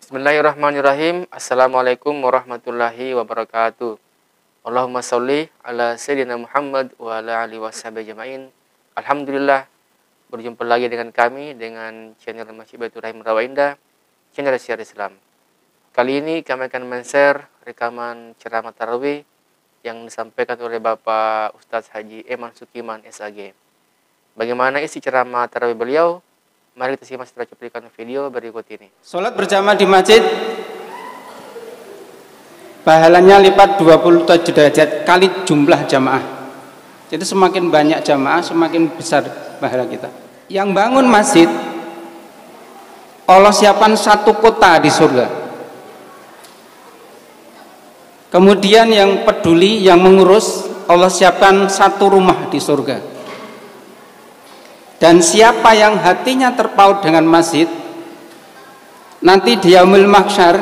Bismillahirrahmanirrahim. Assalamualaikum warahmatullahi wabarakatuh. Allahumma sholli ala sayyidina Muhammad wa ala alihi washabihi ajmain. Alhamdulillah, berjumpa lagi dengan kami dengan channel Masjid Baitur Rahim Rawa Indah, channel Syiar Islam. Kali ini kami akan men-share rekaman ceramah tarawih yang disampaikan oleh Bapak Ustadz Haji Eman Sukiman SAG. Bagaimana isi ceramah tarawih beliau? Mari kita simak setelah cuplikan video berikut ini. Sholat berjamaah di masjid pahalanya lipat 27 derajat kali jumlah jamaah. Jadi semakin banyak jamaah semakin besar pahala kita. Yang bangun masjid Allah siapkan satu kota di surga. Kemudian yang peduli, yang mengurus, Allah siapkan satu rumah di surga. Dan siapa yang hatinya terpaut dengan masjid, nanti di yaumul mahsyar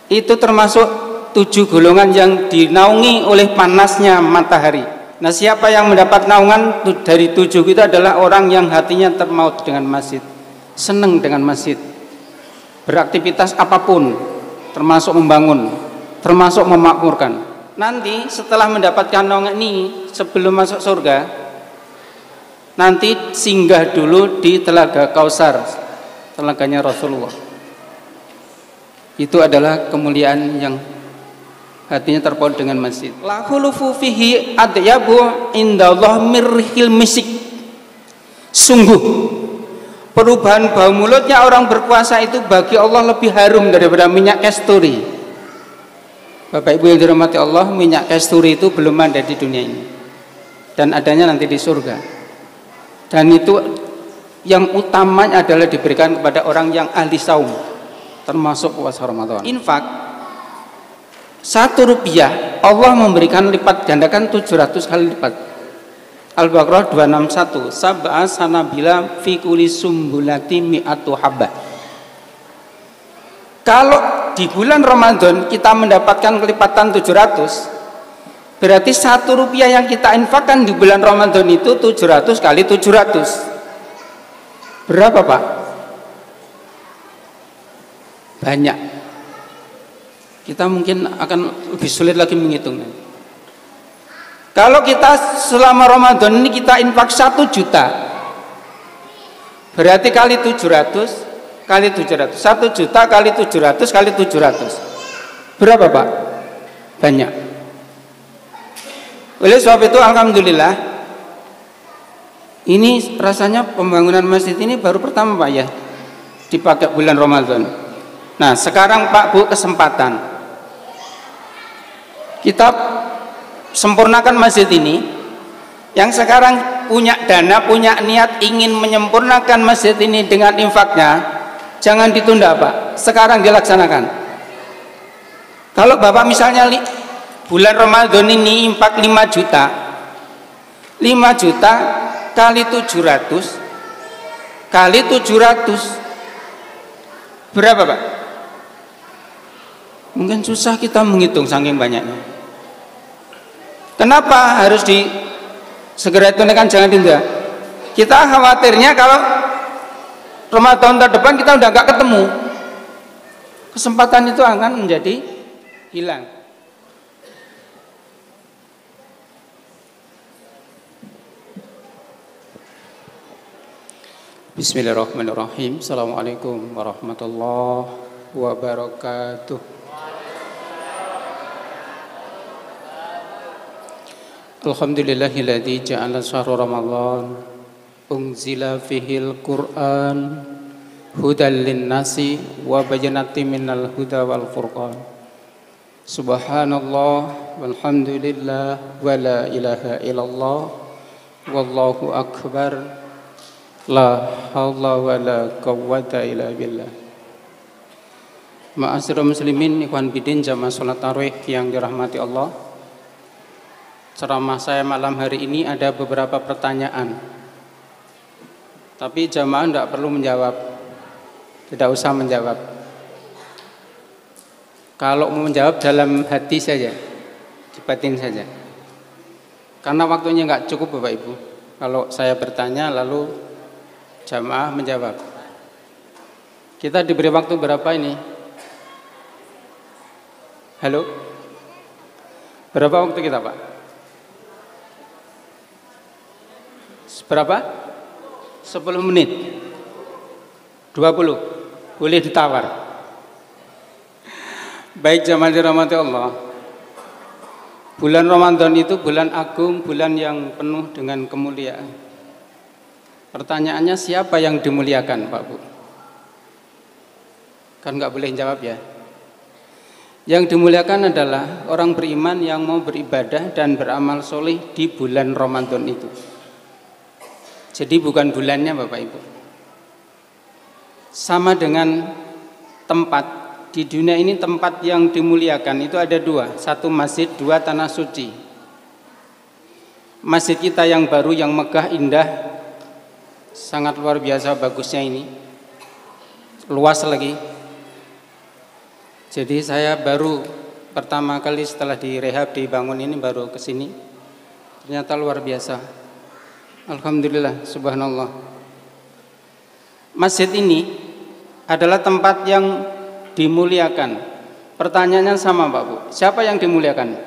itu termasuk 7 golongan yang dinaungi oleh panasnya matahari. Nah, siapa yang mendapat naungan dari 7 itu adalah orang yang hatinya terpaut dengan masjid, senang dengan masjid, beraktivitas apapun, termasuk membangun, termasuk memakmurkan. Nanti setelah mendapatkan naungan ini, sebelum masuk surga, nanti singgah dulu di Telaga Kausar, telaganya Rasulullah. Itu adalah kemuliaan yang hatinya terpaut dengan masjid. La khulufu fihi adyabu indallah mirhil misik. Sungguh perubahan bau mulutnya orang berpuasa itu bagi Allah lebih harum daripada minyak kasturi. Bapak Ibu yang dirahmati Allah, minyak kasturi itu belum ada di dunia ini, dan adanya nanti di surga. Dan itu yang utamanya adalah diberikan kepada orang yang ahli saum, termasuk puasa Ramadan. Infak 1 rupiah Allah memberikan lipat gandakan 700 kali lipat. Al-Baqarah 261, sab'a sanabila fi kulli sumbulati mi'atu habbah. Kalau di bulan Ramadan kita mendapatkan kelipatan 700, berarti 1 rupiah yang kita infakkan di bulan Ramadan itu 700 kali 700. Berapa, Pak? Banyak. Kita mungkin akan lebih sulit lagi menghitungnya. Kalau kita selama Ramadan ini kita infak 1 juta, berarti kali 700 kali 700. 1 juta kali 700 kali 700. Berapa, Pak? Banyak. Oleh sebab itu alhamdulillah, ini rasanya pembangunan masjid ini baru pertama, Pak, ya, dipakai bulan Ramadan. Nah, sekarang Pak Bu kesempatan kita sempurnakan masjid ini. Yang sekarang punya dana, punya niat ingin menyempurnakan masjid ini dengan infaknya, jangan ditunda, Pak, sekarang dilaksanakan. Kalau Bapak misalnya bulan Ramadan ini infak 5 juta, 5 juta kali 700 kali 700 berapa, Pak? Mungkin susah kita menghitung saking banyaknya. Kenapa harus segera tunaikan, jangan ditunda? Kita khawatirnya kalau Ramadan terdepan kita udah nggak ketemu, kesempatan itu akan menjadi hilang. Bismillahirrahmanirrahim. Assalamualaikum warahmatullahi wabarakatuh. Alhamdulillahilladzi ja'ala syahra Ramadan unzila fihil Qur'an hudal linnasi wa bayyinatin minal huda wal furqan. Subhanallah walhamdulillah wa la ilaha illallah wallahu akbar. La haula wa la quwwata illa billah. Ma'asyiral muslimin ikhwan bidin jamaah salat tarawih yang dirahmati Allah. Ceramah saya malam hari ini ada beberapa pertanyaan, tapi jamaah tidak perlu menjawab, tidak usah menjawab. Kalau mau menjawab dalam hati saja, di batin saja, karena waktunya nggak cukup, Bapak Ibu. Kalau saya bertanya lalu jamaah menjawab, Kita diberi waktu berapa ini? Halo? Berapa waktu kita, Pak? Berapa? 10 menit. 20. Boleh ditawar. Baik jamaah dirahmati Allah. Bulan Ramadan itu bulan agung, bulan yang penuh dengan kemuliaan. Pertanyaannya, siapa yang dimuliakan, Pak Bu? Kan nggak boleh jawab ya. Yang dimuliakan adalah orang beriman yang mau beribadah dan beramal soleh di bulan Ramadan itu. Jadi bukan bulannya, Bapak Ibu. Sama dengan tempat. Di dunia ini tempat yang dimuliakan itu ada dua. Satu masjid, dua tanah suci. Masjid kita yang baru, yang megah, indah, sangat luar biasa bagusnya ini. Luas lagi. Jadi saya baru pertama kali setelah direhab, dibangun ini baru ke sini. Ternyata luar biasa. Alhamdulillah, subhanallah. Masjid ini adalah tempat yang dimuliakan. Pertanyaannya sama, Pak Bu. Siapa yang dimuliakan?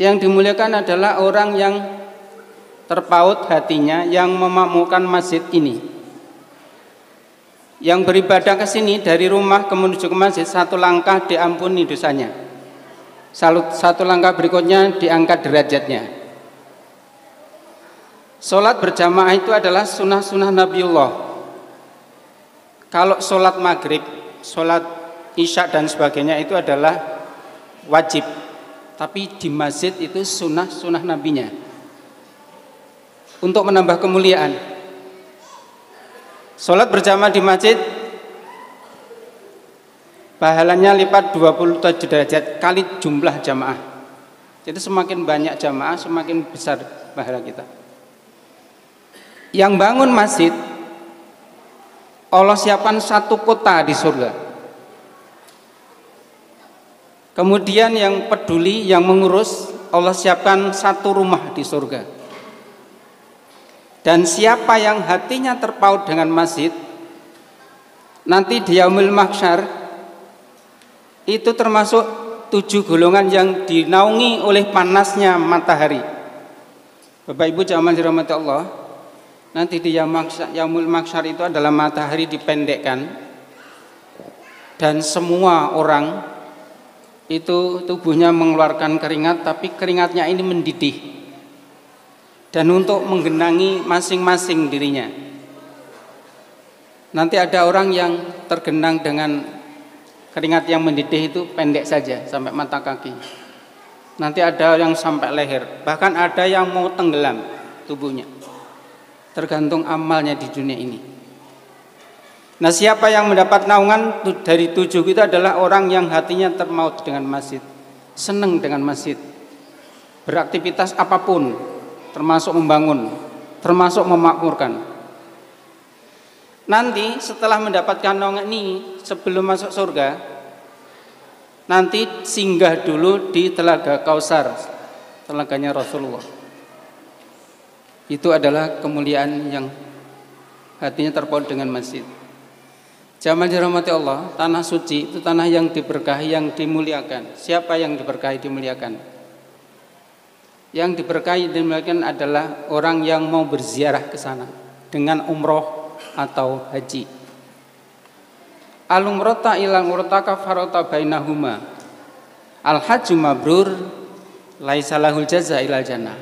Yang dimuliakan adalah orang yang terpaut hatinya, yang memakmurkan masjid ini. Yang beribadah ke sini dari rumah menuju ke masjid, satu langkah diampuni dosanya. Satu langkah berikutnya diangkat derajatnya. Sholat berjamaah itu adalah sunnah-sunnah Nabiullah. Kalau sholat maghrib, sholat isya dan sebagainya itu adalah wajib. Tapi di masjid itu sunnah-sunnah nabinya. Untuk menambah kemuliaan, sholat berjamaah di masjid pahalanya lipat 27 derajat kali jumlah jamaah. Jadi semakin banyak jamaah, semakin besar pahala kita. Yang bangun masjid, Allah siapkan satu kota di surga. Kemudian yang peduli, yang mengurus, Allah siapkan satu rumah di surga. Dan siapa yang hatinya terpaut dengan masjid, nanti di yaumul mahsyar itu termasuk 7 golongan yang dinaungi oleh panasnya matahari. Bapak Ibu jamaah dirahmati Allah, nanti di yaumul mahsyar itu adalah matahari dipendekkan dan semua orang itu tubuhnya mengeluarkan keringat, tapi keringatnya ini mendidih dan untuk menggenangi masing-masing dirinya. Nanti ada orang yang tergenang dengan keringat yang mendidih itu pendek saja sampai mata kaki. Nanti ada yang sampai leher, bahkan ada yang mau tenggelam tubuhnya. Tergantung amalnya di dunia ini. Nah, siapa yang mendapat naungan dari 7 itu adalah orang yang hatinya termaut dengan masjid, senang dengan masjid, beraktivitas apapun, termasuk membangun, termasuk memakmurkan. Nanti setelah mendapatkan naungan ini, sebelum masuk surga, nanti singgah dulu di Telaga Kausar, telaganya Rasulullah. Itu adalah kemuliaan yang hatinya terpaut dengan masjid. Jamaah dirahmati Allah, tanah suci itu tanah yang diberkahi, yang dimuliakan. Siapa yang diberkahi, dimuliakan? Yang diberkahi, dimuliakan adalah orang yang mau berziarah ke sana dengan umroh atau haji. Al-umrata ila umrata kafarata bainahuma. Al-hajju mabrur laisa lahul jaza ilal jannah.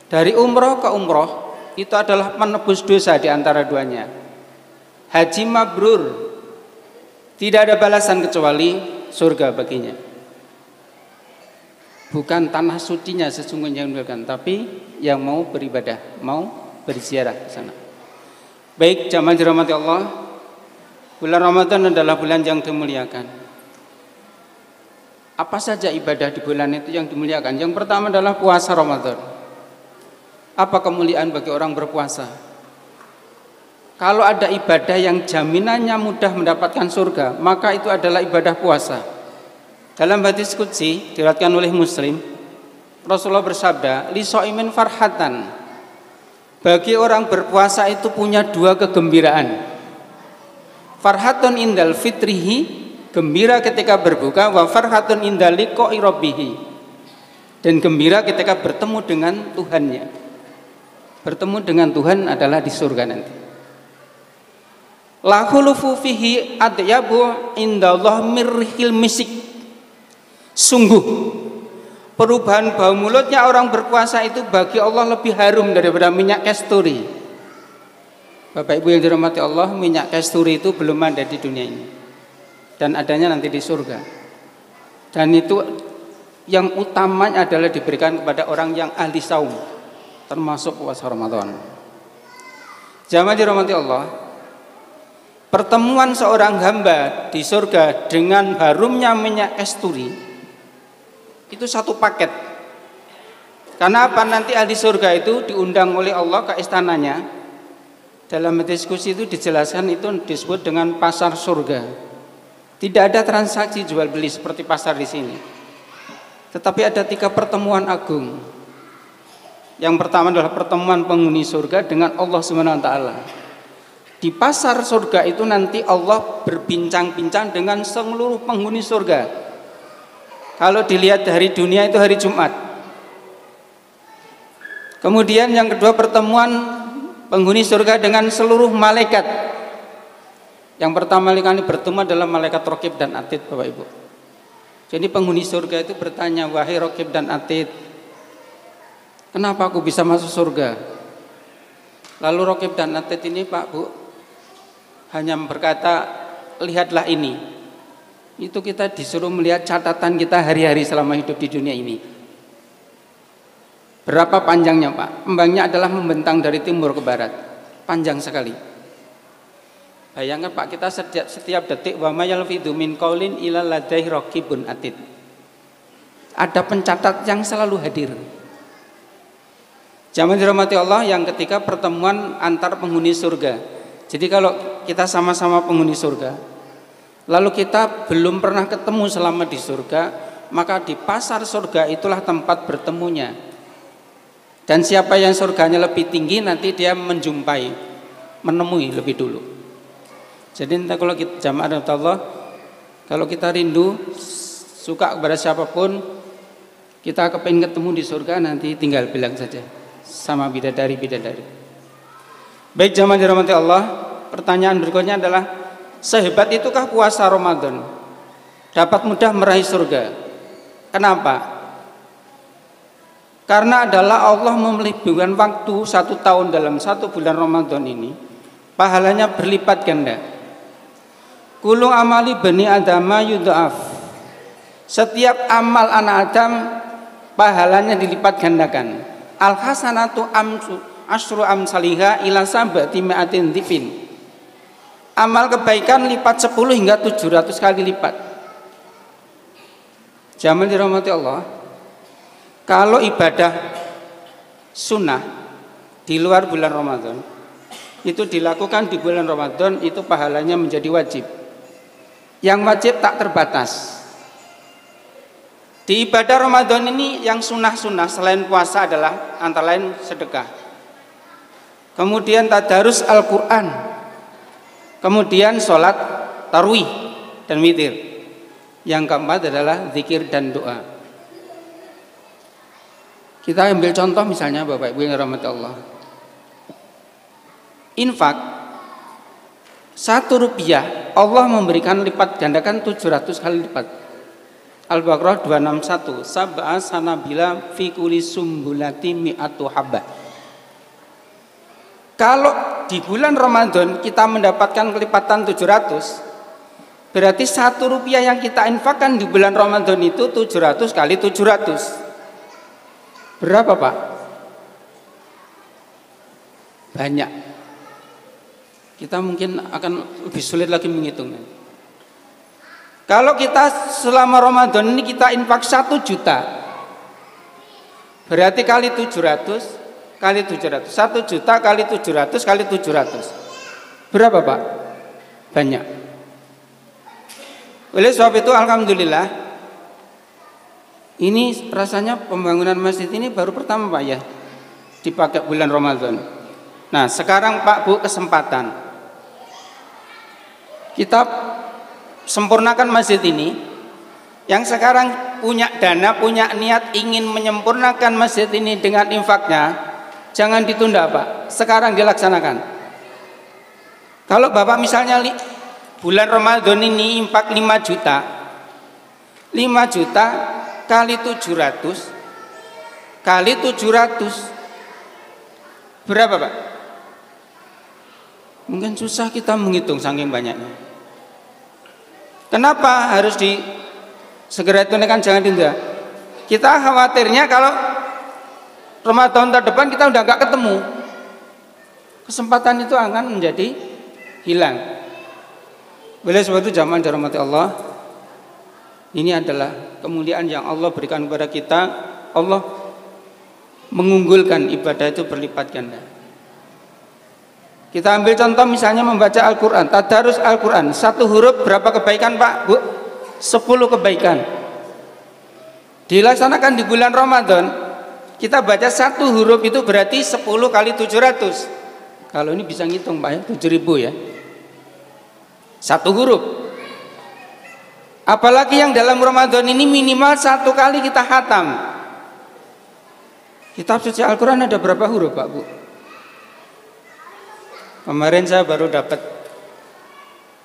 Dari umroh ke umroh itu adalah menebus dosa di antara duanya. Haji mabrur, tidak ada balasan kecuali surga baginya. Bukan tanah sucinya sesungguhnya yang dimuliakan, tapi yang mau beribadah, mau berziarah ke sana. Baik jamaah dirahmati Allah, bulan Ramadan adalah bulan yang dimuliakan. Apa saja ibadah di bulan itu yang dimuliakan? Yang pertama adalah puasa Ramadan. Apa kemuliaan bagi orang berpuasa? Kalau ada ibadah yang jaminannya mudah mendapatkan surga, maka itu adalah ibadah puasa. Dalam hadis qudsi diriwayatkan oleh Muslim, Rasulullah bersabda, li shaimin farhatan. Bagi orang berpuasa itu punya 2 kegembiraan. Farhatun indal fitrihi, gembira ketika berbuka, wa farhatun indal liqa'i rabbihi, dan gembira ketika bertemu dengan Tuhannya. Bertemu dengan Tuhan adalah di surga nanti. La khulufu fihi adyabu indallah mirhil misik. Sungguh perubahan bau mulutnya orang berpuasa itu bagi Allah lebih harum daripada minyak kasturi. Bapak Ibu yang dirahmati Allah, minyak kasturi itu belum ada di dunia ini, dan adanya nanti di surga. Dan itu yang utamanya adalah diberikan kepada orang yang ahli saum, termasuk puasa Ramadan. Jamaah dirahmati Allah, pertemuan seorang hamba di surga dengan harumnya minyak kasturi itu satu paket. Karena apa? Nanti ahli surga itu diundang oleh Allah ke istananya. Dalam diskusi itu dijelaskan, itu disebut dengan pasar surga. Tidak ada transaksi jual beli seperti pasar di sini, tetapi ada 3 pertemuan agung. Yang pertama adalah pertemuan penghuni surga dengan Allah SWT. Di pasar surga itu nanti Allah berbincang-bincang dengan seluruh penghuni surga. Kalau dilihat dari dunia itu hari Jumat. Kemudian yang kedua, pertemuan penghuni surga dengan seluruh malaikat. Yang pertama kali bertemu adalah malaikat Raqib dan Atid, Bapak Ibu. Jadi penghuni surga itu bertanya, wahai Raqib dan Atid, kenapa aku bisa masuk surga? Lalu Raqib dan Atid ini, Pak Bu, hanya berkata, lihatlah ini. Itu kita disuruh melihat catatan kita hari-hari selama hidup di dunia ini. Berapa panjangnya, Pak? Kembangnya adalah membentang dari timur ke barat. Panjang sekali. Bayangkan, Pak, kita setiap detik, wa may yalfidhu min qaulin illa ladaihi raqibun atid. Ada pencatat yang selalu hadir. Jamaah dirahmati Allah, yang ketika pertemuan antar penghuni surga. Jadi kalau kita sama-sama penghuni surga, lalu kita belum pernah ketemu selama di surga, maka di pasar surga itulah tempat bertemunya. Dan siapa yang surganya lebih tinggi, nanti dia menjumpai, menemui lebih dulu. Jadi entah, kalau kita jamaah Allah, kalau kita rindu, suka kepada siapapun, kita kepingin ketemu di surga, nanti tinggal bilang saja sama bidadari-bidadari. Baik jamaah dirahmati Allah, pertanyaan berikutnya adalah, sehebat itukah puasa Ramadan dapat mudah meraih surga? Kenapa? Karena adalah Allah melebihkan waktu 1 tahun dalam 1 bulan Ramadan ini, pahalanya berlipat ganda. Kullu amali bani adama yudha'af. Setiap amal anak Adam pahalanya dilipat gandakan. Al hasanatu asyru amsalihha ila sab'ati mi'atin dhifin. Amal kebaikan lipat 10 hingga 700 kali lipat. Jamaah dirahmati Allah, kalau ibadah sunnah di luar bulan Ramadan itu dilakukan di bulan Ramadan, itu pahalanya menjadi wajib. Yang wajib tak terbatas. Di ibadah Ramadan ini yang sunnah-sunnah selain puasa adalah antara lain sedekah, kemudian tadarus Al-Quran, kemudian sholat tarawih dan witir. Yang keempat adalah zikir dan doa. Kita ambil contoh misalnya Bapak Ibu yang dirahmati Allah, infak 1 rupiah Allah memberikan lipat gandakan 700 kali lipat. Al-Baqarah 261, sab'a sanabila fi kulli sumbulati mi'atu habbah. Kalau di bulan Ramadan kita mendapatkan kelipatan 700, berarti 1 rupiah yang kita infakkan di bulan Ramadan itu 700 kali 700. Berapa, Pak? Banyak. Kita mungkin akan lebih sulit lagi menghitungnya. Kalau kita selama Ramadan ini kita infak 1 juta, berarti kali 700 kali 700, 1 juta kali 700 kali 700. Berapa, Pak? Banyak. Oleh sebab itu alhamdulillah, ini rasanya pembangunan masjid ini baru pertama, Pak, ya, dipakai bulan Ramadan. Nah sekarang Pak Bu kesempatan, kita sempurnakan masjid ini. Yang sekarang punya dana, punya niat ingin menyempurnakan masjid ini dengan infaknya, jangan ditunda Pak, sekarang dilaksanakan. Kalau Bapak misalnya bulan Ramadan ini infak 5 juta, 5 juta kali 700 kali 700 berapa Pak? Mungkin susah kita menghitung saking banyaknya. Kenapa harus segera tunaikan, jangan ditunda? Kita khawatirnya kalau Ramadan terdepan kita udah nggak ketemu, kesempatan itu akan menjadi hilang. Oleh sebab itu jamaah dirahmati Allah, ini adalah kemuliaan yang Allah berikan kepada kita. Allah mengunggulkan ibadah itu berlipat ganda. Kita ambil contoh misalnya membaca Al-Quran, tadarus Al-Quran, 1 huruf berapa kebaikan Pak, Bu? 10 kebaikan. Dilaksanakan di bulan Ramadan, kita baca 1 huruf itu berarti 10 kali 700. Kalau ini bisa ngitung Pak ya, 7.000 ya, 1 huruf. Apalagi yang dalam Ramadan ini minimal 1 kali kita khatam. Kitab suci Al-Quran ada berapa huruf Pak Bu? Kemarin saya baru dapat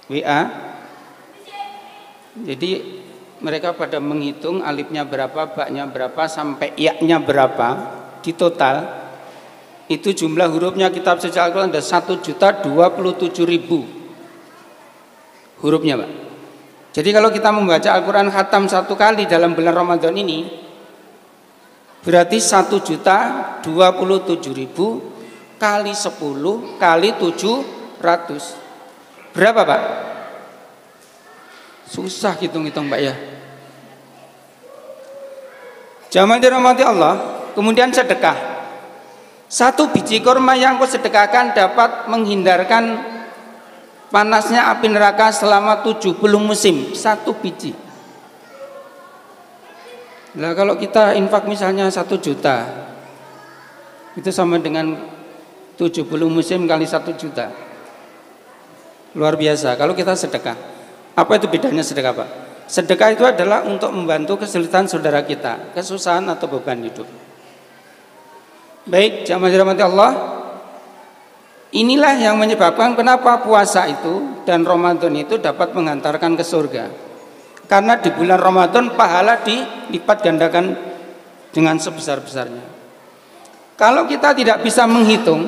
WA. Jadi mereka pada menghitung alifnya berapa, baknya berapa, sampai ya-nya berapa. Di total itu jumlah hurufnya kitab suci Al-Quran ada 1.027.000 hurufnya Pak. Jadi kalau kita membaca Al-Quran khatam 1 kali dalam bulan Ramadan ini, berarti 1.027.000 kali 10 kali 700 berapa Pak? Susah hitung-hitung Pak ya. Jamaah dirahmati Allah. Kemudian sedekah, 1 biji kurma yang kau sedekahkan dapat menghindarkan panasnya api neraka selama 70 musim. 1 biji. Nah kalau kita infak misalnya 1 juta, itu sama dengan 70 musim kali 1 juta. Luar biasa. Kalau kita sedekah, apa itu bedanya sedekah Pak? Sedekah itu adalah untuk membantu kesulitan saudara kita, kesusahan atau beban hidup. Baik, jamaah dirahmati Allah, inilah yang menyebabkan kenapa puasa itu dan Ramadan itu dapat mengantarkan ke surga. Karena di bulan Ramadan pahala dilipat gandakan dengan sebesar-besarnya. Kalau kita tidak bisa menghitung,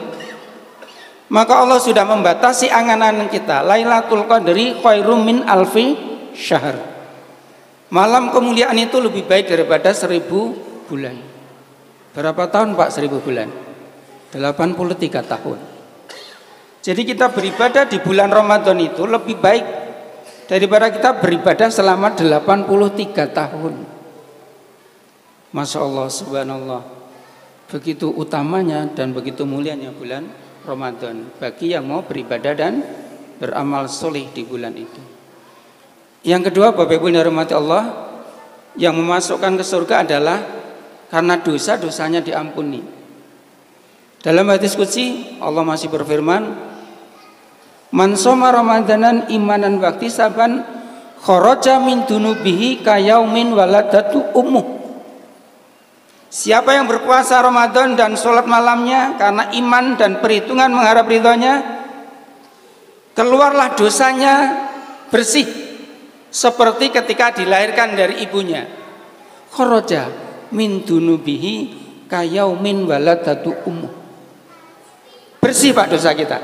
maka Allah sudah membatasi angan-angan kita. Lailatul Qadri khairum min alfi syahr. Malam kemuliaan itu lebih baik daripada 1000 bulan. Berapa tahun Pak 1000 bulan? 83 tahun. Jadi kita beribadah di bulan Ramadan itu lebih baik daripada kita beribadah selama 83 tahun. Masya Allah, subhanallah. Begitu utamanya dan begitu mulianya bulan Ramadan bagi yang mau beribadah dan beramal soleh di bulan itu. Yang kedua, Bapak Ibu yang dirahmati Allah, yang memasukkan ke surga adalah karena dosa-dosanya diampuni. Dalam hadis qudsi Allah masih berfirman, "Man shoma ramadanan imanan wahtisaban kharaja min dunubihi kayaumin waladatu ummuh." Siapa yang berpuasa Ramadan dan sholat malamnya karena iman dan perhitungan mengharap ridhonya, keluarlah dosanya bersih seperti ketika dilahirkan dari ibunya. Kharaja min dunubihi kayaumin waladatu ummuh. Bersih Pak dosa kita.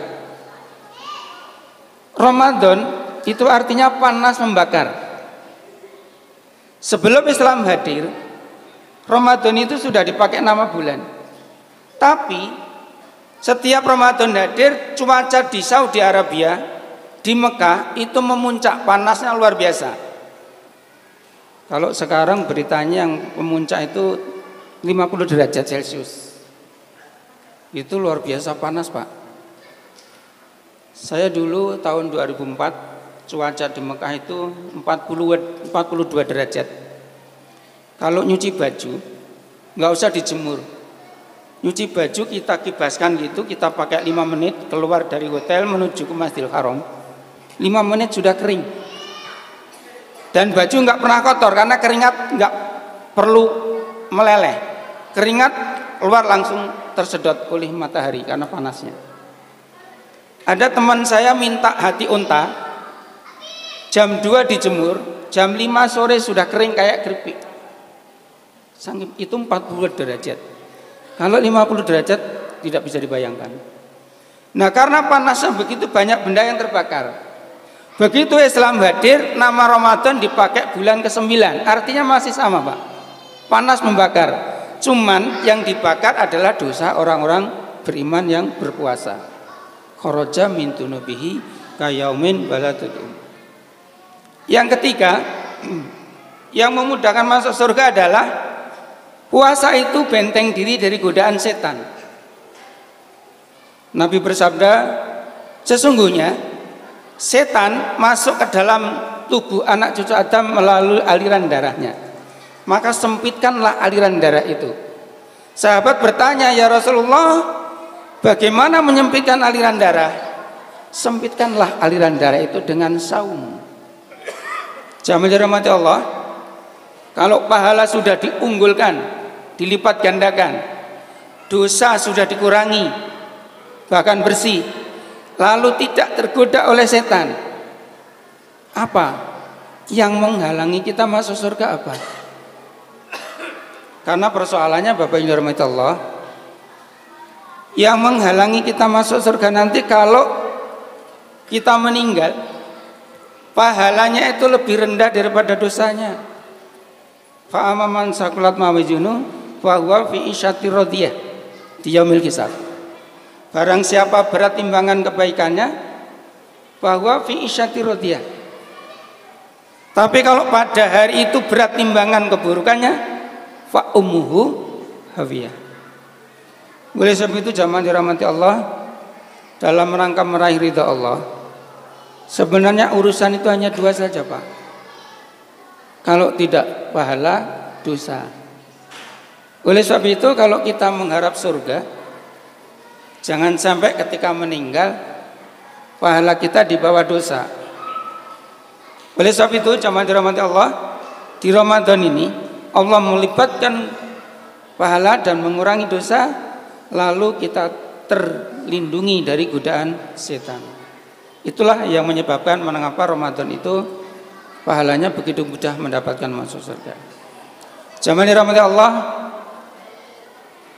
Ramadan itu artinya panas membakar. Sebelum Islam hadir, Ramadan itu sudah dipakai nama bulan. Tapi setiap Ramadan hadir, cuaca di Saudi Arabia, di Mekah itu memuncak, panasnya luar biasa. Kalau sekarang beritanya yang memuncak itu 50 derajat Celcius. Itu luar biasa panas Pak. Saya dulu tahun 2004 cuaca di Mekah itu 42 derajat. Kalau nyuci baju nggak usah dijemur, nyuci baju kita kibaskan gitu, kita pakai 5 menit keluar dari hotel menuju ke Masjidil Haram, 5 menit sudah kering. Dan baju nggak pernah kotor karena keringat nggak perlu meleleh. Keringat keluar langsung tersedot oleh matahari karena panasnya. Ada teman saya minta hati unta, jam 2 dijemur, jam 5 sore sudah kering kayak keripik. Itu 40 derajat. Kalau 50 derajat tidak bisa dibayangkan. Nah, karena panasnya begitu banyak benda yang terbakar. Begitu Islam hadir, nama Ramadan dipakai bulan ke-9. Artinya masih sama, Pak. Panas membakar. Cuman yang dibakar adalah dosa orang-orang beriman yang berpuasa. Kharaja min dunubihi kayaumin baladun. Yang ketiga, yang memudahkan masuk surga adalah puasa itu benteng diri dari godaan setan. Nabi bersabda, sesungguhnya setan masuk ke dalam tubuh anak cucu Adam melalui aliran darahnya. Maka sempitkanlah aliran darah itu. Sahabat bertanya, ya Rasulullah, bagaimana menyempitkan aliran darah? Sempitkanlah aliran darah itu dengan saum. Jamaah dirahmati Allah, kalau pahala sudah diunggulkan, dilipat gandakan, dosa sudah dikurangi, bahkan bersih, lalu tidak tergoda oleh setan, apa yang menghalangi kita masuk surga? Apa? Karena persoalannya Bapak Ibu dirahmati Allah, yang menghalangi kita masuk surga nanti kalau kita meninggal, pahalanya itu lebih rendah daripada dosanya. Fa amman saqulat mawazinu fa huwa fi isyati radiyah di yaumil hisab. Barang siapa berat timbangan kebaikannya, bahwa fi isyati radiyah. Tapi kalau pada hari itu berat timbangan keburukannya, fa ummuhu hawiyah. Oleh sebab itu jamaah dirahmati Allah, dalam rangka meraih ridha Allah, sebenarnya urusan itu hanya 2 saja, Pak. Kalau tidak pahala, dosa. Oleh sebab itu kalau kita mengharap surga, jangan sampai ketika meninggal pahala kita di bawah dosa. Oleh sebab itu jamaah dirahmati Allah, di Ramadan ini Allah melibatkan pahala dan mengurangi dosa, lalu kita terlindungi dari godaan setan. Itulah yang menyebabkan mengapa Ramadan itu pahalanya begitu mudah mendapatkan masuk surga. Jamaah dirahmati Allah,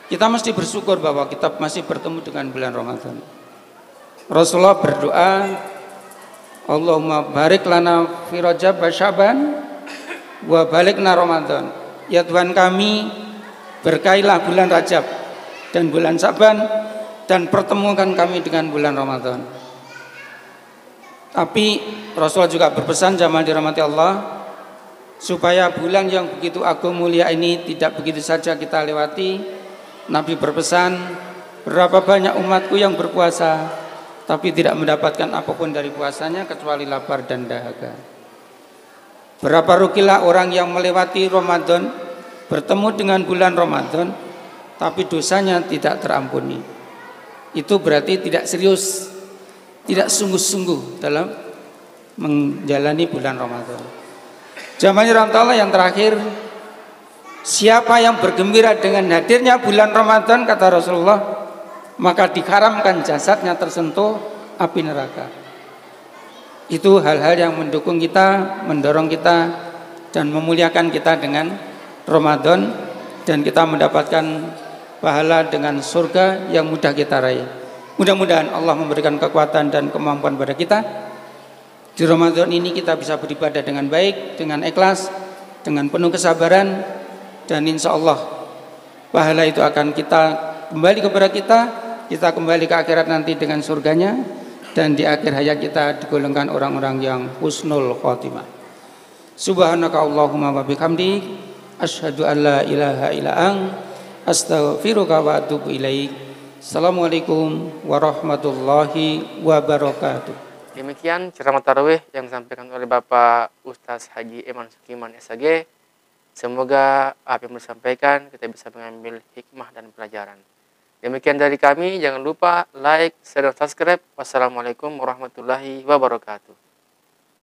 kita mesti bersyukur bahwa kita masih bertemu dengan bulan Ramadan. Rasulullah berdoa, Allahumma barik lana fi Rajab wa Syaban wa balikna Ramadan. Ya Tuhan kami, berkailah bulan Rajab dan bulan Syaban dan pertemukan kami dengan bulan Ramadan. Tapi Rasulullah juga berpesan jamaah dirahmati Allah, supaya bulan yang begitu agung mulia ini tidak begitu saja kita lewati. Nabi berpesan, berapa banyak umatku yang berpuasa tapi tidak mendapatkan apapun dari puasanya kecuali lapar dan dahaga. Berapa rugilah orang yang melewati Ramadan, bertemu dengan bulan Ramadan tapi dosanya tidak terampuni. Itu berarti tidak serius, tidak sungguh-sungguh dalam menjalani bulan Ramadan. Jamaah dirahmati Allah, yang terakhir, siapa yang bergembira dengan hadirnya bulan Ramadan, kata Rasulullah, maka diharamkan jasadnya tersentuh api neraka. Itu hal-hal yang mendukung kita, mendorong kita, dan memuliakan kita dengan Ramadan, dan kita mendapatkan pahala dengan surga yang mudah kita raih. Mudah-mudahan Allah memberikan kekuatan dan kemampuan pada kita. Di Ramadan ini kita bisa beribadah dengan baik, dengan ikhlas, dengan penuh kesabaran, dan insya Allah pahala itu akan kita kembali kepada kita kembali ke akhirat nanti dengan surganya, dan di akhir hayat kita digolongkan orang-orang yang husnul khotimah. Subhanaka Allahumma wa bihamdik, asyhadu an la ilaha illa anta, astaghfiruka wa atubu ilaik. Assalamualaikum warahmatullahi wabarakatuh. Demikian ceramah tarawih yang disampaikan oleh Bapak Ustaz Haji Iman Sukiman SAG. Semoga apa yang disampaikan kita bisa mengambil hikmah dan pelajaran. Demikian dari kami, jangan lupa like, share, dan subscribe. Wassalamualaikum warahmatullahi wabarakatuh.